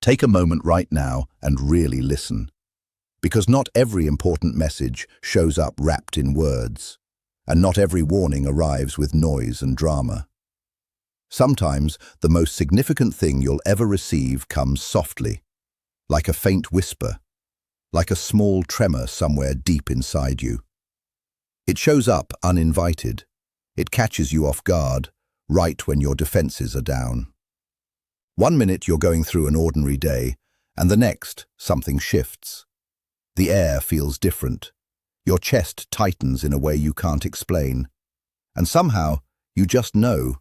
Take a moment right now and really listen. Because not every important message shows up wrapped in words, and not every warning arrives with noise and drama. Sometimes the most significant thing you'll ever receive comes softly, like a faint whisper, like a small tremor somewhere deep inside you. It shows up uninvited. It catches you off guard, right when your defenses are down. One minute you're going through an ordinary day, and the next, something shifts. The air feels different. Your chest tightens in a way you can't explain. And somehow, you just know,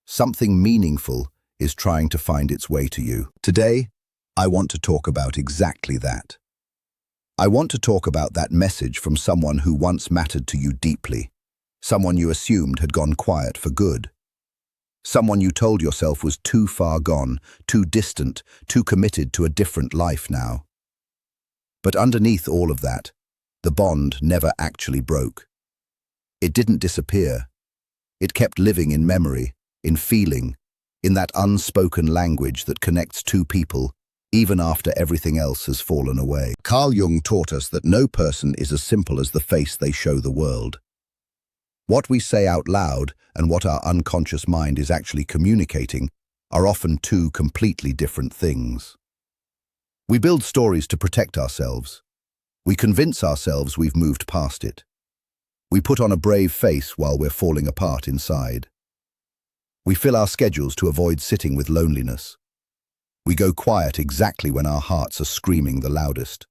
something meaningful is trying to find its way to you. Today, I want to talk about exactly that. I want to talk about that message from someone who once mattered to you deeply, someone you assumed had gone quiet for good. Someone you told yourself was too far gone, too distant, too committed to a different life now. But underneath all of that, the bond never actually broke. It didn't disappear. It kept living in memory, in feeling, in that unspoken language that connects two people, even after everything else has fallen away. Carl Jung taught us that no person is as simple as the face they show the world. What we say out loud and what our unconscious mind is actually communicating are often two completely different things. We build stories to protect ourselves. We convince ourselves we've moved past it. We put on a brave face while we're falling apart inside. We fill our schedules to avoid sitting with loneliness. We go quiet exactly when our hearts are screaming the loudest.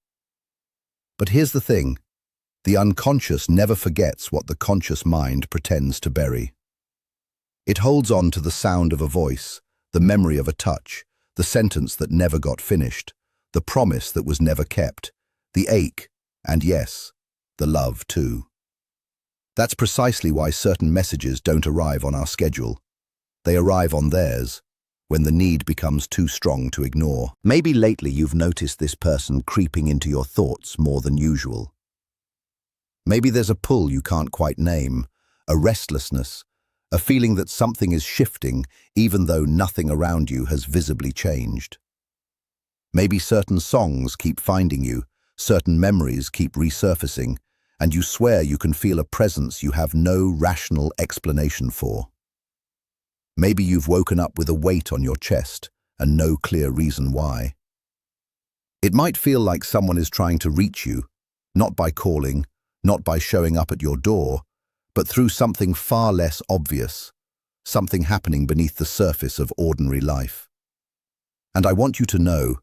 But here's the thing. The unconscious never forgets what the conscious mind pretends to bury. It holds on to the sound of a voice, the memory of a touch, the sentence that never got finished, the promise that was never kept, the ache, and yes, the love too. That's precisely why certain messages don't arrive on our schedule. They arrive on theirs, when the need becomes too strong to ignore. Maybe lately you've noticed this person creeping into your thoughts more than usual. Maybe there's a pull you can't quite name, a restlessness, a feeling that something is shifting even though nothing around you has visibly changed. Maybe certain songs keep finding you, certain memories keep resurfacing, and you swear you can feel a presence you have no rational explanation for. Maybe you've woken up with a weight on your chest and no clear reason why. It might feel like someone is trying to reach you, not by calling, not by showing up at your door, but through something far less obvious, something happening beneath the surface of ordinary life. And I want you to know,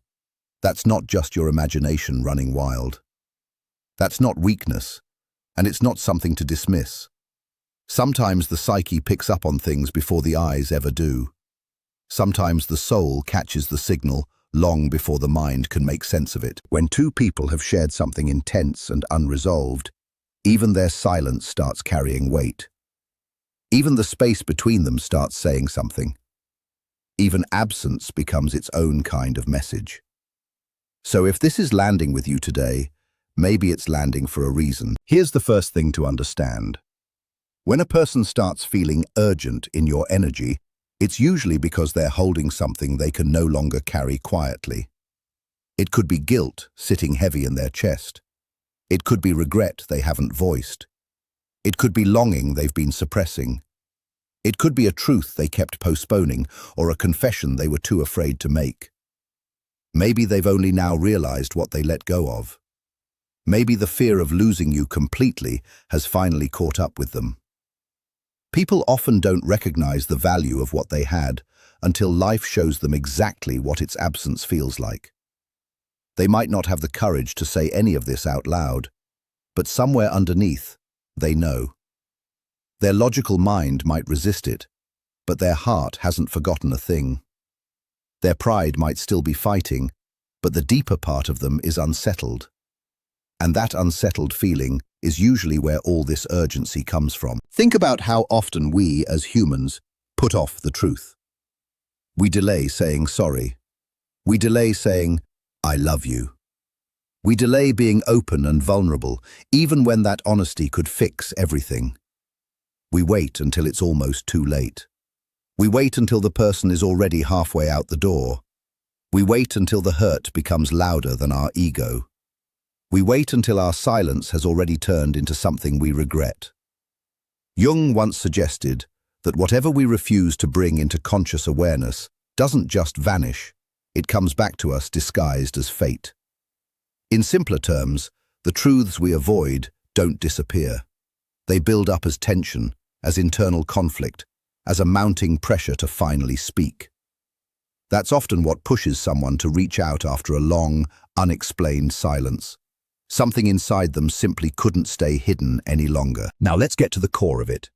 that's not just your imagination running wild. That's not weakness, and it's not something to dismiss. Sometimes the psyche picks up on things before the eyes ever do. Sometimes the soul catches the signal long before the mind can make sense of it. When two people have shared something intense and unresolved, even their silence starts carrying weight. Even the space between them starts saying something. Even absence becomes its own kind of message. So if this is landing with you today, maybe it's landing for a reason. Here's the first thing to understand. When a person starts feeling urgent in your energy, it's usually because they're holding something they can no longer carry quietly. It could be guilt sitting heavy in their chest. It could be regret they haven't voiced. It could be longing they've been suppressing. It could be a truth they kept postponing or a confession they were too afraid to make. Maybe they've only now realized what they let go of. Maybe the fear of losing you completely has finally caught up with them. People often don't recognize the value of what they had until life shows them exactly what its absence feels like. They might not have the courage to say any of this out loud, but somewhere underneath, they know. Their logical mind might resist it, but their heart hasn't forgotten a thing. Their pride might still be fighting, but the deeper part of them is unsettled. And that unsettled feeling is usually where all this urgency comes from. Think about how often we, as humans, put off the truth. We delay saying sorry. We delay saying, I love you. We delay being open and vulnerable, even when that honesty could fix everything. We wait until it's almost too late. We wait until the person is already halfway out the door. We wait until the hurt becomes louder than our ego. We wait until our silence has already turned into something we regret. Jung once suggested that whatever we refuse to bring into conscious awareness doesn't just vanish, it comes back to us disguised as fate. In simpler terms, the truths we avoid don't disappear. They build up as tension, as internal conflict, as a mounting pressure to finally speak. That's often what pushes someone to reach out after a long, unexplained silence. Something inside them simply couldn't stay hidden any longer. Now let's get to the core of it.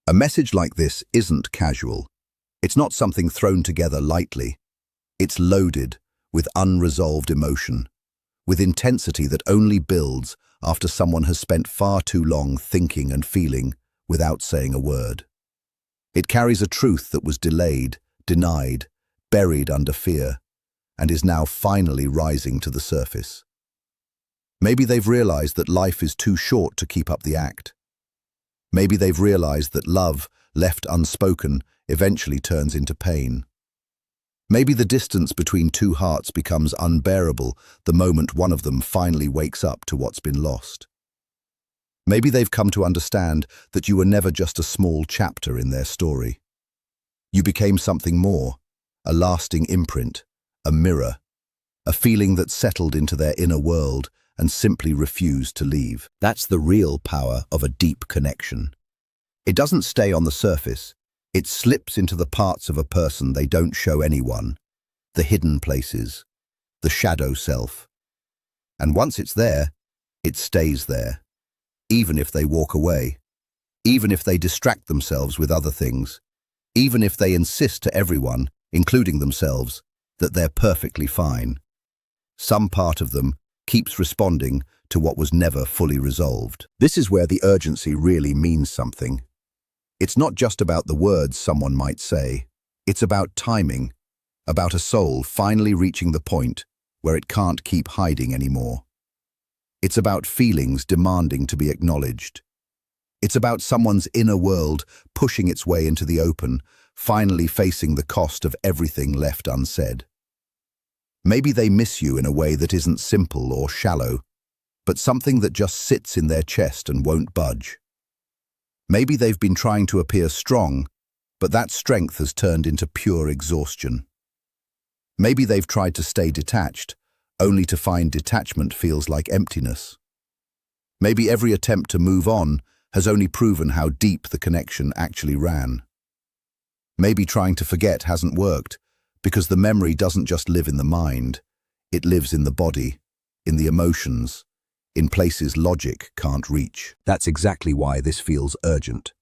A message like this isn't casual. It's not something thrown together lightly. It's loaded with unresolved emotion, with intensity that only builds after someone has spent far too long thinking and feeling without saying a word. It carries a truth that was delayed, denied, buried under fear, and is now finally rising to the surface. Maybe they've realized that life is too short to keep up the act. Maybe they've realized that love, left unspoken, eventually turns into pain. Maybe the distance between two hearts becomes unbearable the moment one of them finally wakes up to what's been lost. Maybe they've come to understand that you were never just a small chapter in their story. You became something more, a lasting imprint, a mirror, a feeling that settled into their inner world and simply refused to leave. That's the real power of a deep connection. It doesn't stay on the surface. It slips into the parts of a person they don't show anyone, the hidden places, the shadow self. And once it's there, it stays there, even if they walk away, even if they distract themselves with other things, even if they insist to everyone, including themselves, that they're perfectly fine. Some part of them keeps responding to what was never fully resolved. This is where the urgency really means something. It's not just about the words someone might say. It's about timing, about a soul finally reaching the point where it can't keep hiding anymore. It's about feelings demanding to be acknowledged. It's about someone's inner world pushing its way into the open, finally facing the cost of everything left unsaid. Maybe they miss you in a way that isn't simple or shallow, but something that just sits in their chest and won't budge. Maybe they've been trying to appear strong, but that strength has turned into pure exhaustion. Maybe they've tried to stay detached, only to find detachment feels like emptiness. Maybe every attempt to move on has only proven how deep the connection actually ran. Maybe trying to forget hasn't worked, because the memory doesn't just live in the mind, it lives in the body, in the emotions, in places logic can't reach. That's exactly why this feels urgent.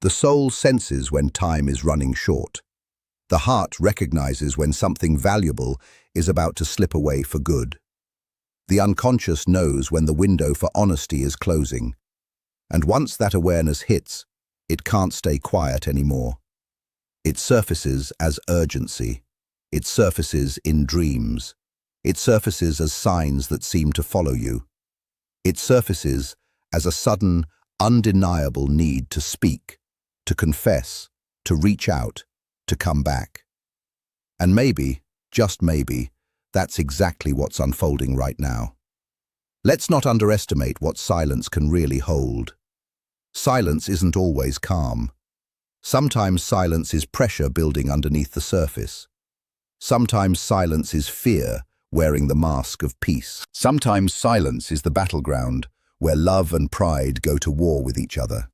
The soul senses when time is running short. The heart recognizes when something valuable is about to slip away for good. The unconscious knows when the window for honesty is closing. And once that awareness hits, it can't stay quiet anymore. It surfaces as urgency. It surfaces in dreams. It surfaces as signs that seem to follow you. It surfaces as a sudden, undeniable need to speak, to confess, to reach out, to come back. And maybe, just maybe, that's exactly what's unfolding right now. Let's not underestimate what silence can really hold. Silence isn't always calm. Sometimes silence is pressure building underneath the surface. Sometimes silence is fear wearing the mask of peace. Sometimes silence is the battleground where love and pride go to war with each other.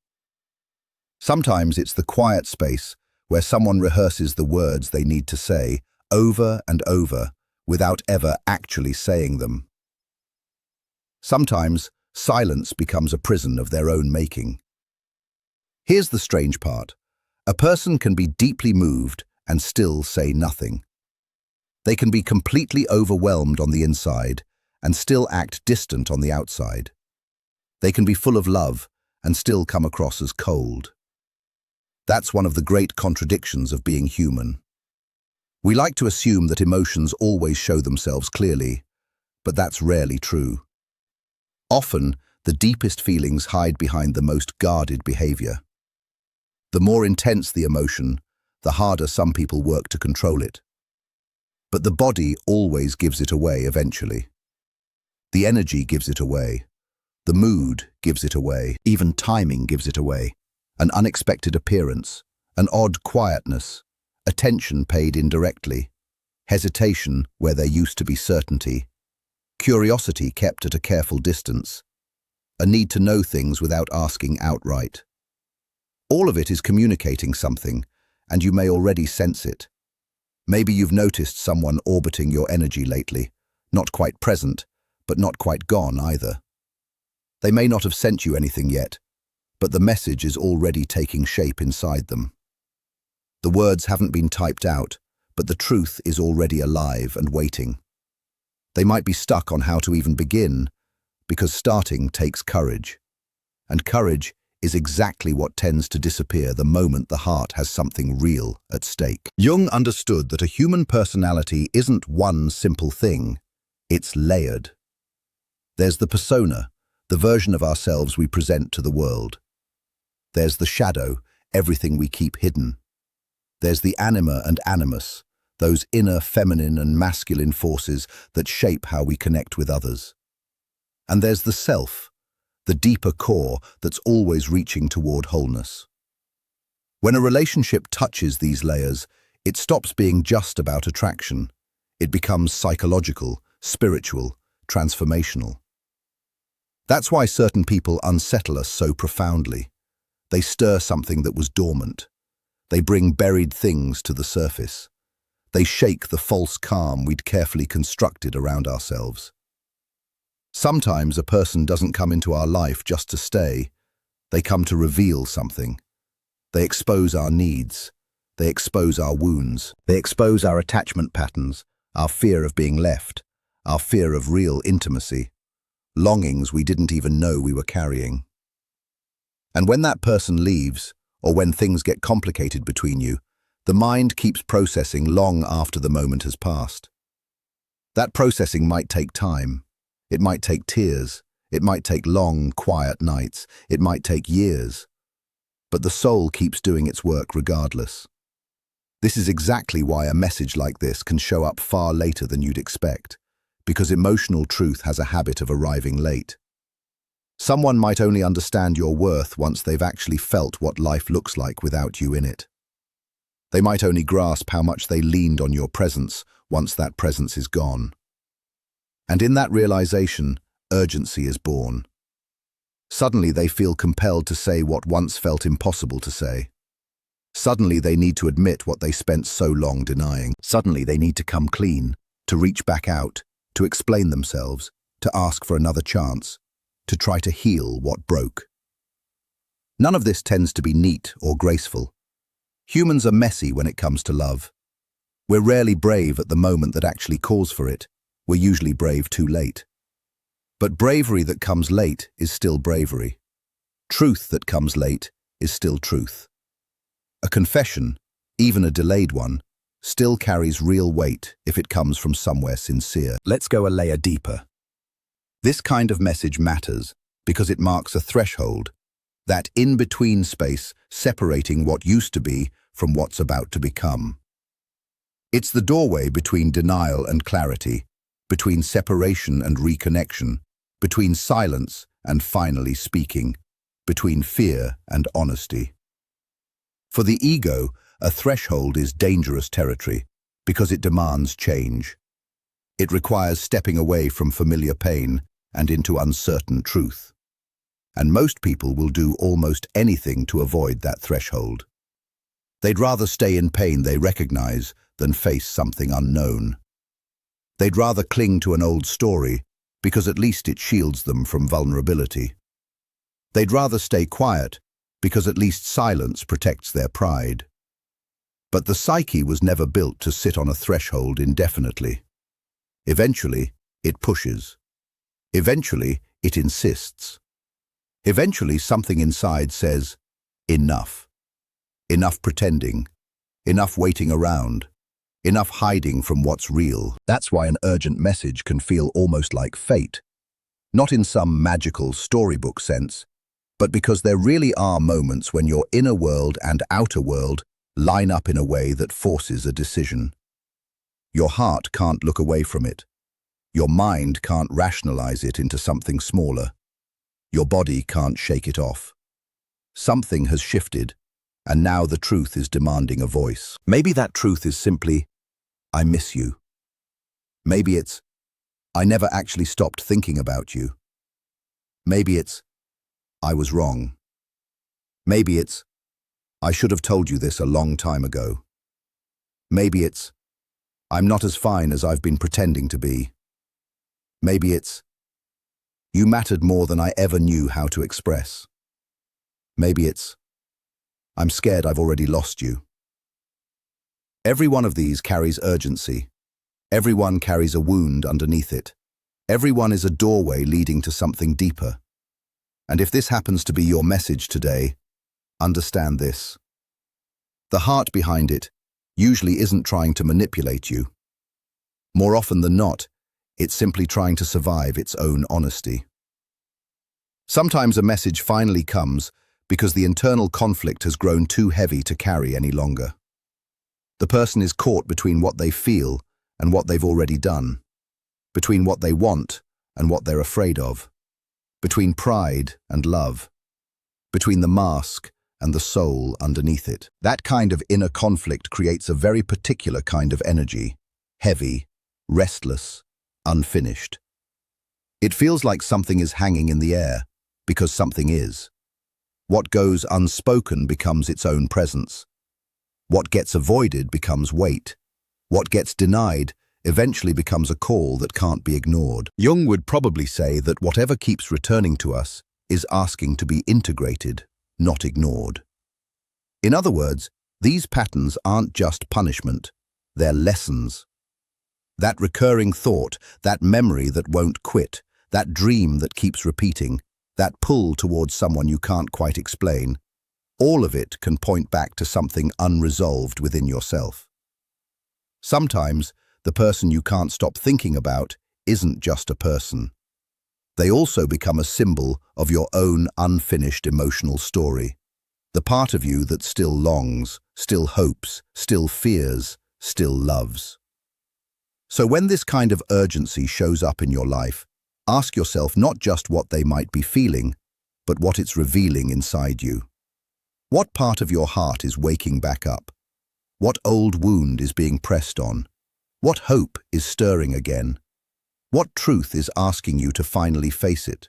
Sometimes it's the quiet space where someone rehearses the words they need to say over and over without ever actually saying them. Sometimes silence becomes a prison of their own making. Here's the strange part. A person can be deeply moved and still say nothing. They can be completely overwhelmed on the inside and still act distant on the outside. They can be full of love and still come across as cold. That's one of the great contradictions of being human. We like to assume that emotions always show themselves clearly, but that's rarely true. Often, the deepest feelings hide behind the most guarded behavior. The more intense the emotion, the harder some people work to control it. But the body always gives it away eventually. The energy gives it away. The mood gives it away. Even timing gives it away. An unexpected appearance, an odd quietness, attention paid indirectly, hesitation where there used to be certainty, curiosity kept at a careful distance, a need to know things without asking outright. All of it is communicating something, and you may already sense it. Maybe you've noticed someone orbiting your energy lately, not quite present, but not quite gone either. They may not have sent you anything yet, but the message is already taking shape inside them. The words haven't been typed out, but the truth is already alive and waiting. They might be stuck on how to even begin, because starting takes courage. And courage is exactly what tends to disappear the moment the heart has something real at stake. Jung understood that a human personality isn't one simple thing, it's layered. There's the persona, the version of ourselves we present to the world. There's the shadow, everything we keep hidden. There's the anima and animus, those inner feminine and masculine forces that shape how we connect with others. And there's the self, the deeper core that's always reaching toward wholeness. When a relationship touches these layers, it stops being just about attraction. It becomes psychological, spiritual, transformational. That's why certain people unsettle us so profoundly. They stir something that was dormant. They bring buried things to the surface. They shake the false calm we'd carefully constructed around ourselves. Sometimes a person doesn't come into our life just to stay. They come to reveal something. They expose our needs. They expose our wounds. They expose our attachment patterns, our fear of being left, our fear of real intimacy, longings we didn't even know we were carrying. And when that person leaves, or when things get complicated between you, the mind keeps processing long after the moment has passed. That processing might take time. It might take tears. It might take long, quiet nights. It might take years. But the soul keeps doing its work regardless. This is exactly why a message like this can show up far later than you'd expect, because emotional truth has a habit of arriving late. Someone might only understand your worth once they've actually felt what life looks like without you in it. They might only grasp how much they leaned on your presence once that presence is gone. And in that realization, urgency is born. Suddenly they feel compelled to say what once felt impossible to say. Suddenly they need to admit what they spent so long denying. Suddenly they need to come clean, to reach back out, to explain themselves, to ask for another chance, to try to heal what broke. None of this tends to be neat or graceful. Humans are messy when it comes to love. We're rarely brave at the moment that actually calls for it. We're usually brave too late. But bravery that comes late is still bravery. Truth that comes late is still truth. A confession, even a delayed one, still carries real weight if it comes from somewhere sincere. Let's go a layer deeper. This kind of message matters because it marks a threshold, that in-between space separating what used to be from what's about to become. It's the doorway between denial and clarity, between separation and reconnection, between silence and finally speaking, between fear and honesty. For the ego, a threshold is dangerous territory because it demands change. It requires stepping away from familiar pain and into uncertain truth. And most people will do almost anything to avoid that threshold. They'd rather stay in pain they recognize than face something unknown. They'd rather cling to an old story because at least it shields them from vulnerability. They'd rather stay quiet because at least silence protects their pride. But the psyche was never built to sit on a threshold indefinitely. Eventually, it pushes. Eventually, it insists. Eventually, something inside says, enough. Enough pretending. Enough waiting around. Enough hiding from what's real. That's why an urgent message can feel almost like fate. Not in some magical storybook sense, but because there really are moments when your inner world and outer world line up in a way that forces a decision. Your heart can't look away from it. Your mind can't rationalize it into something smaller. Your body can't shake it off. Something has shifted, and now the truth is demanding a voice. Maybe that truth is simply, I miss you. Maybe it's, I never actually stopped thinking about you. Maybe it's, I was wrong. Maybe it's, I should have told you this a long time ago. Maybe it's, I'm not as fine as I've been pretending to be. Maybe it's, you mattered more than I ever knew how to express. Maybe it's, I'm scared I've already lost you. Every one of these carries urgency. Everyone carries a wound underneath it. Everyone is a doorway leading to something deeper. And if this happens to be your message today, understand this. The heart behind it usually isn't trying to manipulate you. More often than not, it's simply trying to survive its own honesty. Sometimes a message finally comes because the internal conflict has grown too heavy to carry any longer. The person is caught between what they feel and what they've already done, between what they want and what they're afraid of, between pride and love, between the mask and the soul underneath it. That kind of inner conflict creates a very particular kind of energy, heavy, restless, unfinished. It feels like something is hanging in the air, because something is. What goes unspoken becomes its own presence. What gets avoided becomes weight. What gets denied eventually becomes a call that can't be ignored. Jung would probably say that whatever keeps returning to us is asking to be integrated, not ignored. In other words, these patterns aren't just punishment, they're lessons. That recurring thought, that memory that won't quit, that dream that keeps repeating, that pull towards someone you can't quite explain, all of it can point back to something unresolved within yourself. Sometimes, the person you can't stop thinking about isn't just a person. They also become a symbol of your own unfinished emotional story. The part of you that still longs, still hopes, still fears, still loves. So when this kind of urgency shows up in your life, ask yourself not just what they might be feeling, but what it's revealing inside you. What part of your heart is waking back up? What old wound is being pressed on? What hope is stirring again? What truth is asking you to finally face it?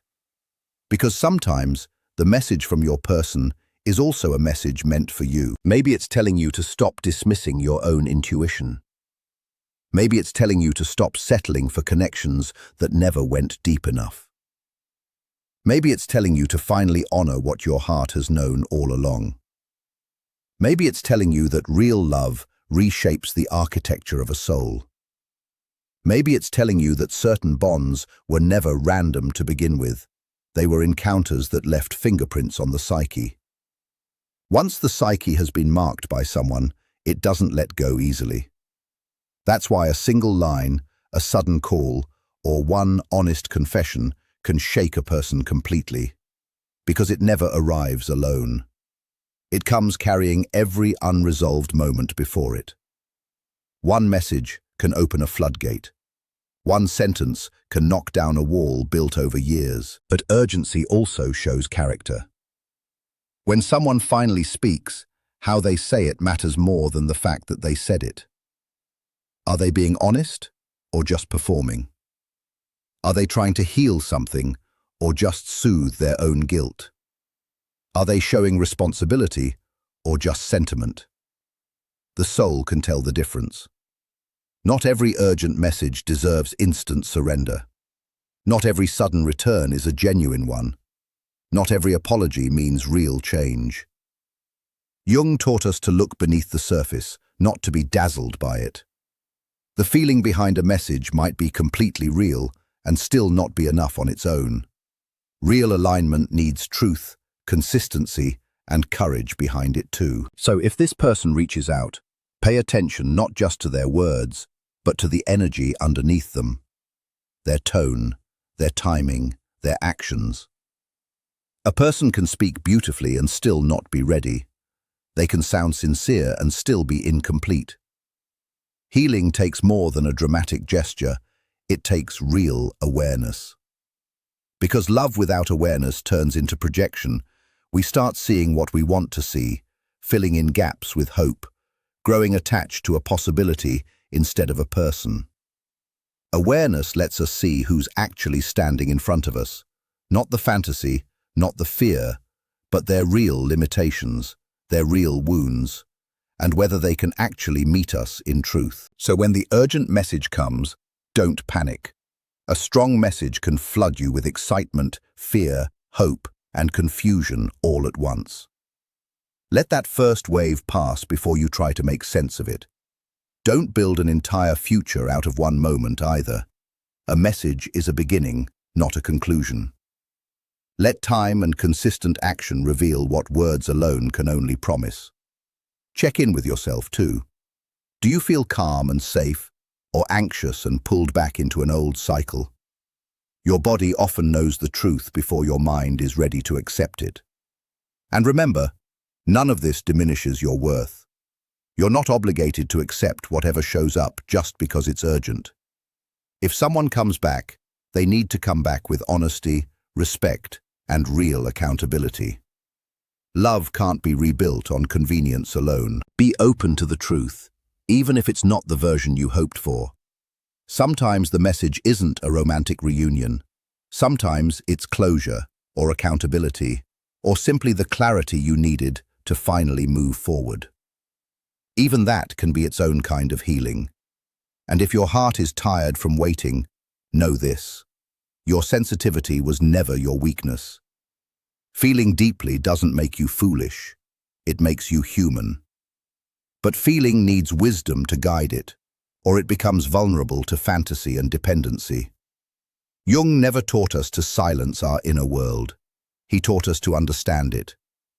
Because sometimes the message from your person is also a message meant for you. Maybe it's telling you to stop dismissing your own intuition. Maybe it's telling you to stop settling for connections that never went deep enough. Maybe it's telling you to finally honor what your heart has known all along. Maybe it's telling you that real love reshapes the architecture of a soul. Maybe it's telling you that certain bonds were never random to begin with. They were encounters that left fingerprints on the psyche. Once the psyche has been marked by someone, it doesn't let go easily. That's why a single line, a sudden call, or one honest confession can shake a person completely, because it never arrives alone. It comes carrying every unresolved moment before it. One message can open a floodgate. One sentence can knock down a wall built over years. But urgency also shows character. When someone finally speaks, how they say it matters more than the fact that they said it. Are they being honest or just performing? Are they trying to heal something or just soothe their own guilt? Are they showing responsibility or just sentiment? The soul can tell the difference. Not every urgent message deserves instant surrender. Not every sudden return is a genuine one. Not every apology means real change. Jung taught us to look beneath the surface, not to be dazzled by it. The feeling behind a message might be completely real and still not be enough on its own. Real alignment needs truth, consistency, and courage behind it too. So if this person reaches out, pay attention not just to their words, but to the energy underneath them, their tone, their timing, their actions. A person can speak beautifully and still not be ready. They can sound sincere and still be incomplete. Healing takes more than a dramatic gesture. It takes real awareness. Because love without awareness turns into projection, we start seeing what we want to see, filling in gaps with hope, growing attached to a possibility instead of a person. Awareness lets us see who's actually standing in front of us, not the fantasy, not the fear, but their real limitations, their real wounds, and whether they can actually meet us in truth. So when the urgent message comes, don't panic. A strong message can flood you with excitement, fear, hope, and confusion all at once. Let that first wave pass before you try to make sense of it. Don't build an entire future out of one moment either. A message is a beginning, not a conclusion. Let time and consistent action reveal what words alone can only promise. Check in with yourself too. Do you feel calm and safe, or anxious and pulled back into an old cycle? Your body often knows the truth before your mind is ready to accept it. And remember, none of this diminishes your worth. You're not obligated to accept whatever shows up just because it's urgent. If someone comes back, they need to come back with honesty, respect, and real accountability. Love can't be rebuilt on convenience alone. Be open to the truth, even if it's not the version you hoped for. Sometimes the message isn't a romantic reunion. Sometimes it's closure, or accountability, or simply the clarity you needed to finally move forward. Even that can be its own kind of healing. And if your heart is tired from waiting, know this: your sensitivity was never your weakness. Feeling deeply doesn't make you foolish. It makes you human. But feeling needs wisdom to guide it, or it becomes vulnerable to fantasy and dependency. Jung never taught us to silence our inner world. He taught us to understand it,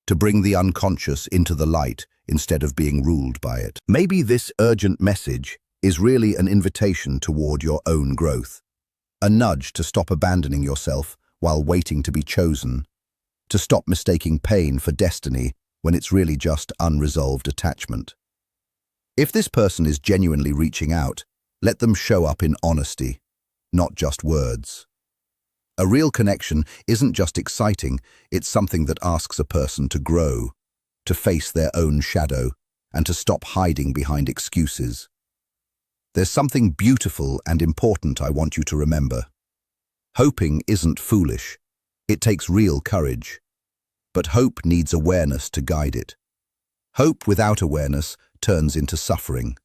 to bring the unconscious into the light instead of being ruled by it. Maybe this urgent message is really an invitation toward your own growth, a nudge to stop abandoning yourself while waiting to be chosen, to stop mistaking pain for destiny when it's really just unresolved attachment. If this person is genuinely reaching out, let them show up in honesty, not just words. A real connection isn't just exciting, it's something that asks a person to grow, to face their own shadow, and to stop hiding behind excuses. There's something beautiful and important I want you to remember. Hoping isn't foolish. It takes real courage. But hope needs awareness to guide it. Hope without awareness turns into suffering.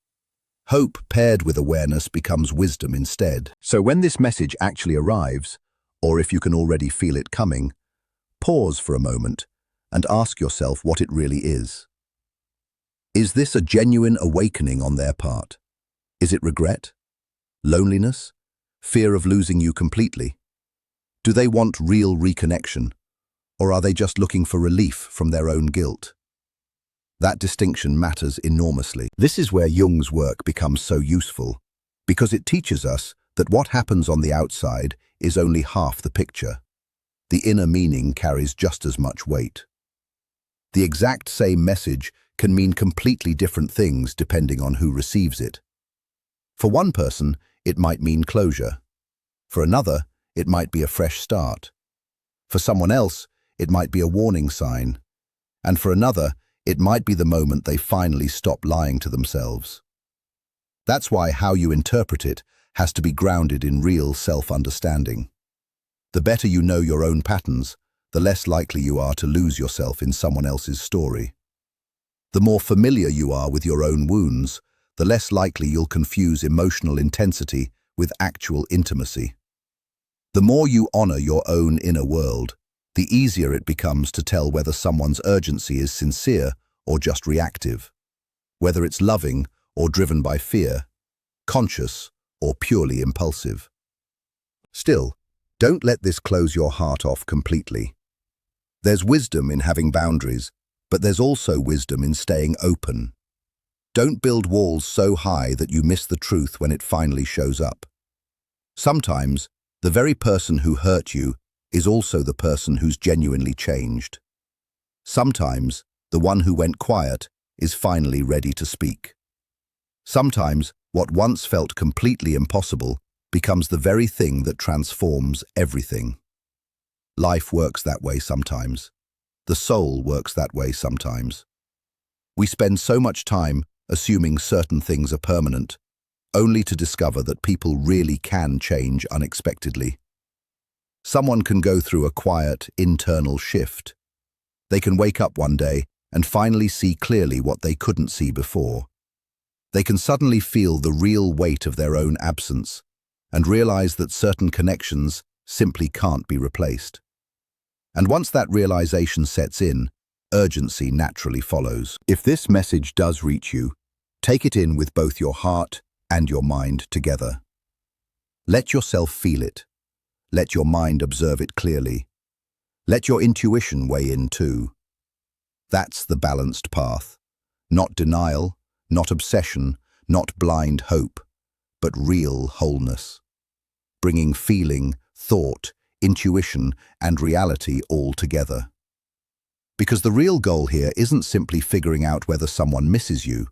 Hope paired with awareness becomes wisdom instead. So when this message actually arrives, or if you can already feel it coming, pause for a moment and ask yourself what it really is. Is this a genuine awakening on their part? Is it regret? Loneliness? Fear of losing you completely? Do they want real reconnection, or are they just looking for relief from their own guilt? That distinction matters enormously. This is where Jung's work becomes so useful, because it teaches us that what happens on the outside is only half the picture. The inner meaning carries just as much weight. The exact same message can mean completely different things depending on who receives it. For one person, it might mean closure. For another, it might be a fresh start. For someone else, it might be a warning sign. And for another, it might be the moment they finally stop lying to themselves. That's why how you interpret it has to be grounded in real self-understanding. The better you know your own patterns, the less likely you are to lose yourself in someone else's story. The more familiar you are with your own wounds, the less likely you'll confuse emotional intensity with actual intimacy. The more you honor your own inner world, the easier it becomes to tell whether someone's urgency is sincere or just reactive, whether it's loving or driven by fear, conscious or purely impulsive. Still, don't let this close your heart off completely. There's wisdom in having boundaries, but there's also wisdom in staying open. Don't build walls so high that you miss the truth when it finally shows up. Sometimes, the very person who hurt you is also the person who's genuinely changed. Sometimes, the one who went quiet is finally ready to speak. Sometimes, What once felt completely impossible becomes the very thing that transforms everything. Life works that way sometimes. The soul works that way sometimes. We spend so much time assuming certain things are permanent, only to discover that people really can change unexpectedly. Someone can go through a quiet, internal shift. They can wake up one day and finally see clearly what they couldn't see before. They can suddenly feel the real weight of their own absence and realize that certain connections simply can't be replaced. And once that realization sets in, urgency naturally follows. If this message does reach you, take it in with both your heart and your mind together. Let yourself feel it. Let your mind observe it clearly. Let your intuition weigh in too. That's the balanced path. Not denial, not obsession, not blind hope, but real wholeness. Bringing feeling, thought, intuition, and reality all together. Because the real goal here isn't simply figuring out whether someone misses you.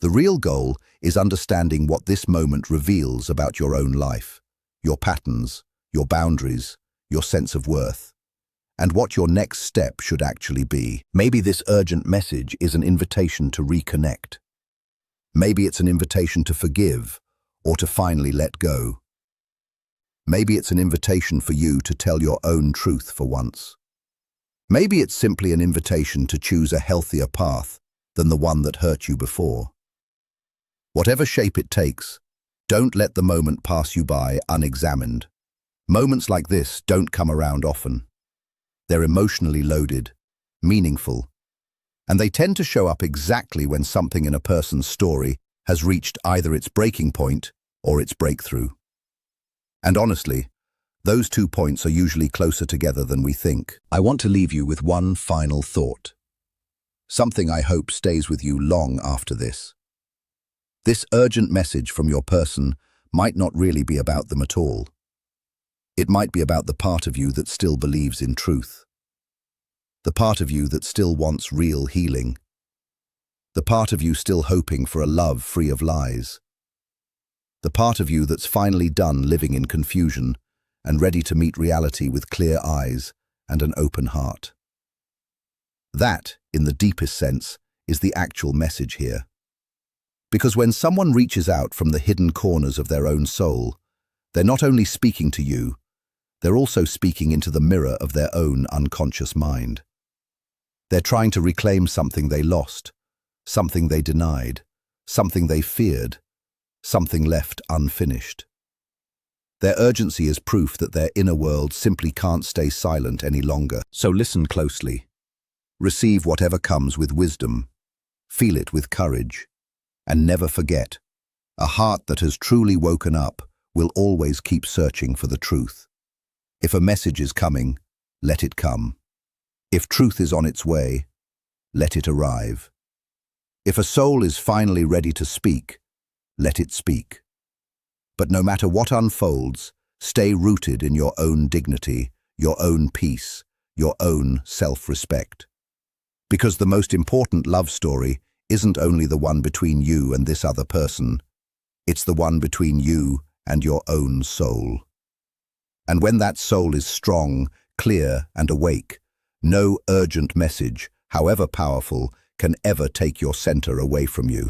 The real goal is understanding what this moment reveals about your own life, your patterns, your boundaries, your sense of worth, and what your next step should actually be. Maybe this urgent message is an invitation to reconnect. Maybe it's an invitation to forgive or to finally let go. Maybe it's an invitation for you to tell your own truth for once. Maybe it's simply an invitation to choose a healthier path than the one that hurt you before. Whatever shape it takes, don't let the moment pass you by unexamined. Moments like this don't come around often. They're emotionally loaded, meaningful, and they tend to show up exactly when something in a person's story has reached either its breaking point or its breakthrough. And honestly, those 2 points are usually closer together than we think. I want to leave you with one final thought. Something I hope stays with you long after this. This urgent message from your person might not really be about them at all. It might be about the part of you that still believes in truth. The part of you that still wants real healing. The part of you still hoping for a love free of lies. The part of you that's finally done living in confusion and ready to meet reality with clear eyes and an open heart. That, in the deepest sense, is the actual message here. Because when someone reaches out from the hidden corners of their own soul, they're not only speaking to you, they're also speaking into the mirror of their own unconscious mind. They're trying to reclaim something they lost, something they denied, something they feared, something left unfinished. Their urgency is proof that their inner world simply can't stay silent any longer. So listen closely. Receive whatever comes with wisdom. Feel it with courage. And never forget, a heart that has truly woken up will always keep searching for the truth. If a message is coming, let it come. If truth is on its way, let it arrive. If a soul is finally ready to speak, let it speak. But no matter what unfolds, stay rooted in your own dignity, your own peace, your own self-respect. Because the most important love story isn't only the one between you and this other person, it's the one between you and your own soul. And when that soul is strong, clear, and awake, no urgent message, however powerful, can ever take your center away from you.